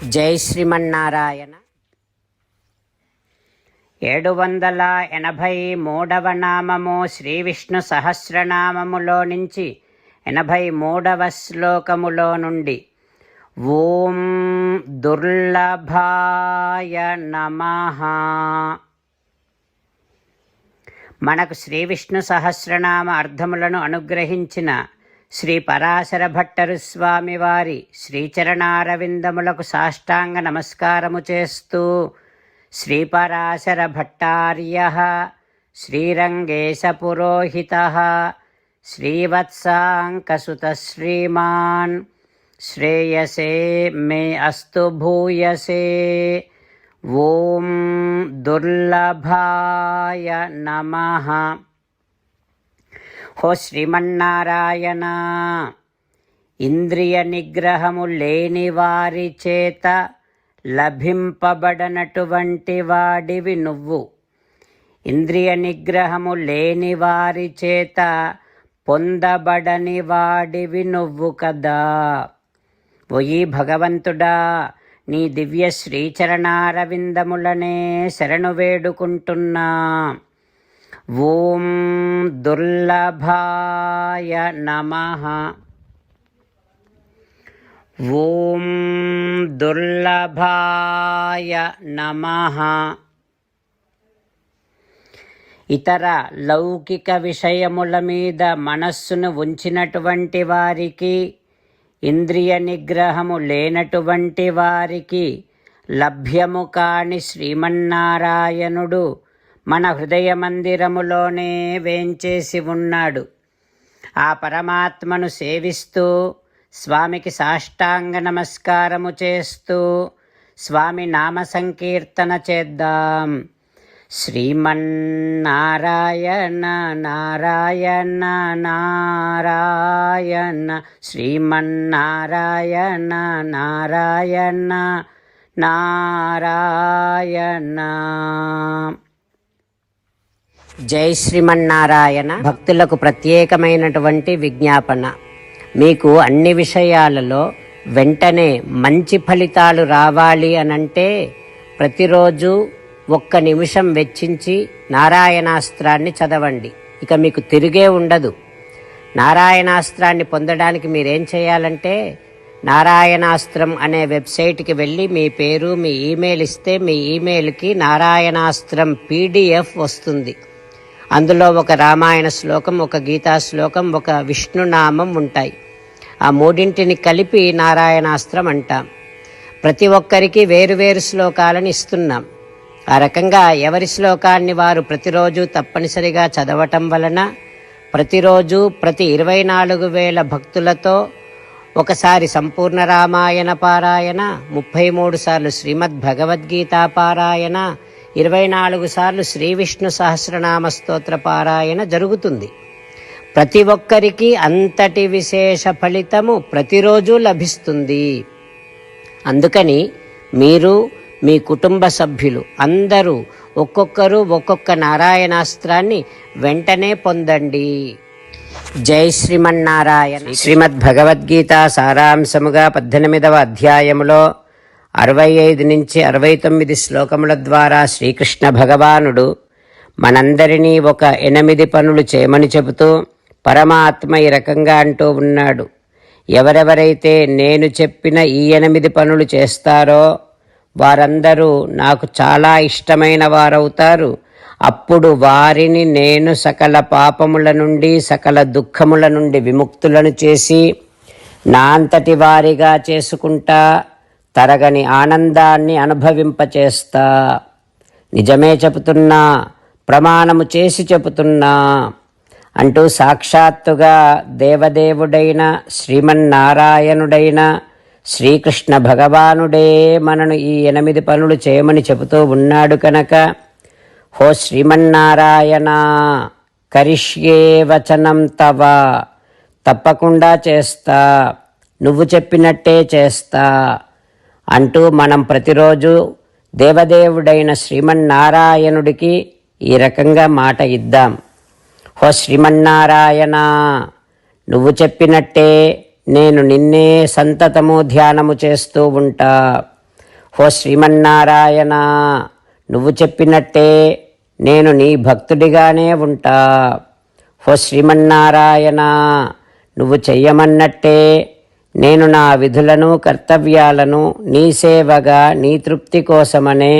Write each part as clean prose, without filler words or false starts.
జై శ్రీమన్నారాయణ. 783వ నామము శ్రీ విష్ణు సహస్రనామములో నుంచి 83వ శ్లోకములో నుండి ఓం దుర్లభాయ నమః. మనకు శ్రీ విష్ణు సహస్రనామ అర్థములను అనుగ్రహించిన శ్రీ పరాశర భట్టరు స్వామి వారి శ్రీచరణారవిందములకు సాష్టాంగ నమస్కారము చేస్తూ శ్రీ పరాశర భట్టార్యః శ్రీరంగేశ పురోహితః శ్రీవత్సాంకసుత శ్రీమాన్ శ్రేయసే మే అస్తు భూయసే. ఓం దుర్లభాయ నమః. హో శ్రీమన్నారాయణ, ఇంద్రియ నిగ్రహము లేని వారి చేత లభింపబడనటువంటి వాడివి నువ్వు. ఇంద్రియ నిగ్రహము లేని వారి చేత పొందబడని వాడివి నువ్వు కదా. ఓయి భగవంతుడా, నీ దివ్య శ్రీచరణారవిందములనే శరణు వేడుకుంటున్నా. ఓం దుర్లభాయ నమః. ఓం దుర్లభాయ నమః. ఇతర లౌకిక విషయముల మీద మనస్సును ఉంచినటువంటి వారికి, ఇంద్రియ నిగ్రహము లేనటువంటి వారికి లభ్యము కాని శ్రీమన్నారాయణుడు మన హృదయ మందిరములోనే వేంచేసి ఉన్నాడు. ఆ పరమాత్మను సేవిస్తూ స్వామికి సాష్టాంగ నమస్కారము చేస్తూ స్వామి నామ సంకీర్తన చేద్దాం. శ్రీమన్నారాయణ నారాయణ నారాయణ, శ్రీమన్నారాయణ నారాయణ నారాయణ. జై శ్రీమన్నారాయణ. భక్తులకు ప్రత్యేకమైనటువంటి విజ్ఞాపన. మీకు అన్ని విషయాలలో వెంటనే మంచి ఫలితాలు రావాలి అనంటే ప్రతిరోజు 1 నిమిషం వెచ్చించి నారాయణాస్త్రాన్ని చదవండి. ఇక మీకు తిరిగే ఉండదు. నారాయణాస్త్రాన్ని పొందడానికి మీరేం చేయాలంటే, నారాయణాస్త్రం అనే వెబ్సైట్కి వెళ్ళి మీ పేరు, మీ ఈమెయిల్ ఇస్తే మీ ఈమెయిల్కి నారాయణాస్త్రం PDF వస్తుంది. అందులో ఒక రామాయణ శ్లోకం, ఒక గీతా శ్లోకం, ఒక విష్ణునామం ఉంటాయి. ఆ మూడింటిని కలిపి నారాయణాస్త్రం అంటాం. ప్రతి ఒక్కరికి వేరువేరు శ్లోకాలను ఇస్తున్నాం. ఆ రకంగా ఎవరి శ్లోకాన్ని వారు ప్రతిరోజు తప్పనిసరిగా చదవటం వలన ప్రతిరోజు ప్రతి 24,000 భక్తులతో ఒకసారి సంపూర్ణ రామాయణ పారాయణ, 33 సార్లు శ్రీమద్ భగవద్గీత పారాయణ, 24 సార్లు శ్రీ విష్ణు సహస్రనామ స్తోత్ర పారాయణ జరుగుతుంది. ప్రతి ఒక్కరికి అంతటి విశేష ఫలితము ప్రతిరోజు లభిస్తుంది. అందుకని మీరు, మీ కుటుంబ సభ్యులు అందరూ ఒక్కొక్కరు ఒక్కొక్క నారాయణాస్త్రాన్ని వెంటనే పొందండి. జై శ్రీమన్నారాయణ. శ్రీమద్ భగవద్గీత సారాంశముగా 18వ అధ్యాయములో 65 నుంచి 69 శ్లోకముల ద్వారా శ్రీకృష్ణ భగవానుడు మనందరినీ ఒక 8 పనులు చేయమని చెబుతూ పరమాత్మ ఈ రకంగా అంటూ ఉన్నాడు. ఎవరెవరైతే నేను చెప్పిన ఈ 8 పనులు చేస్తారో వారందరూ నాకు చాలా ఇష్టమైన వారవుతారు. అప్పుడు వారిని నేను సకల పాపముల నుండి, సకల దుఃఖముల నుండి విముక్తులను చేసి నా అంతటి వారిగా చేసుకుంటా, తరగని ఆనందాన్ని అనుభవింపచేస్తా. నిజమే చెబుతున్నా, ప్రమాణము చేసి చెబుతున్నా అంటూ సాక్షాత్తుగా దేవదేవుడైన శ్రీమన్నారాయణుడైన శ్రీకృష్ణ భగవానుడే మనను ఈ 8 పనులు చేయమని చెబుతూ ఉన్నాడు కనుక, హో శ్రీమన్నారాయణ, కరిష్యే వచనం తవ, తప్పకుండా చేస్తా, నువ్వు చెప్పినట్టే చేస్తా అంటూ మనం ప్రతిరోజు దేవదేవుడైన శ్రీమన్నారాయణుడికి ఈ రకంగా మాట ఇద్దాం. హో శ్రీమన్నారాయణ, నువ్వు చెప్పినట్టే నేను నిన్నే సంతతము ధ్యానము చేస్తూ ఉంటా. ఓ శ్రీమన్నారాయణ, నువ్వు చెప్పినట్టే నేను నీ భక్తుడిగానే ఉంటా. ఓ శ్రీమన్నారాయణ, నువ్వు చెయ్యమన్నట్టే నేను నా విధులను కర్తవ్యాలను నీ సేవగా నీ తృప్తి కోసమనే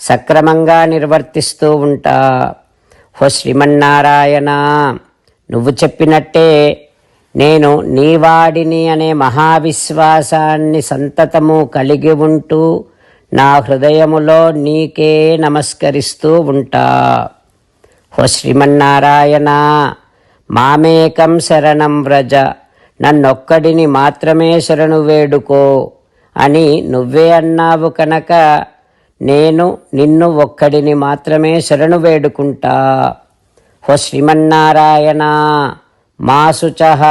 సక్రమంగా నిర్వర్తిస్తూ ఉంటా. ఓ శ్రీమన్నారాయణ, నువ్వు చెప్పినట్టే నేను నీవాడిని అనే మహావిశ్వాసాన్ని సంతతము కలిగి ఉంటూ నా హృదయములో నీకే నమస్కరిస్తూ ఉంటా. ఓ శ్రీమన్నారాయణ, మామేకం శరణం వ్రజ, నన్నొక్కడిని మాత్రమే శరణు వేడుకో అని నువ్వే అన్నావు కనుక నేను నిన్ను ఒక్కడిని మాత్రమే శరణు వేడుకుంటా. ఓ శ్రీమన్నారాయణ, మా శుచః,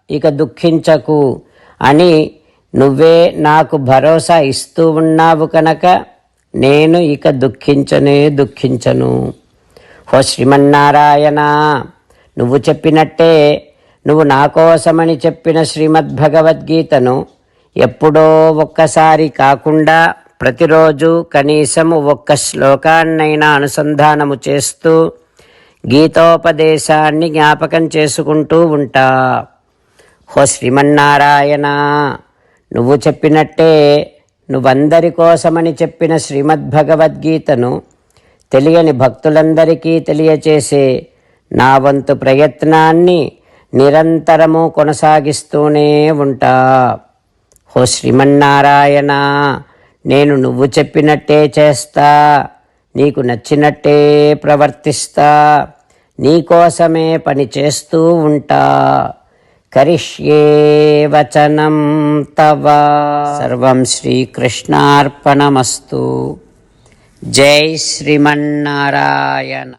ఇక దుఃఖించకు అని నువ్వే నాకు భరోసా ఇస్తూ ఉన్నావు కనుక నేను ఇక దుఃఖించను. ఓ శ్రీమన్నారాయణ, నువ్వు చెప్పినట్టే నువ్వు నా కోసమని చెప్పిన శ్రీమద్భగవద్గీతను ఎప్పుడో ఒక్కసారి కాకుండా ప్రతిరోజు కనీసం ఒక్క శ్లోకాన్నైనా అనుసంధానము చేస్తూ గీతోపదేశాన్ని జ్ఞాపకం చేసుకుంటూ ఉంటా. ఓ శ్రీమన్నారాయణ, నువ్వు చెప్పినట్టే నువ్వందరి కోసమని చెప్పిన శ్రీమద్భగవద్గీతను తెలియని భక్తులందరికీ తెలియచేసే నా వంతు ప్రయత్నాన్ని నిరంతరము కొనసాగిస్తూనే ఉంటా. ఓ శ్రీమన్నారాయణ, నేను నువ్వు చెప్పినట్టే చేస్తా, నీకు నచ్చినట్టే ప్రవర్తిస్తా, నీకోసమే పని చేస్తూ ఉంటా. కరిష్యే వచనం తవ. సర్వం శ్రీకృష్ణార్పణమస్తు. జై శ్రీమన్నారాయణ.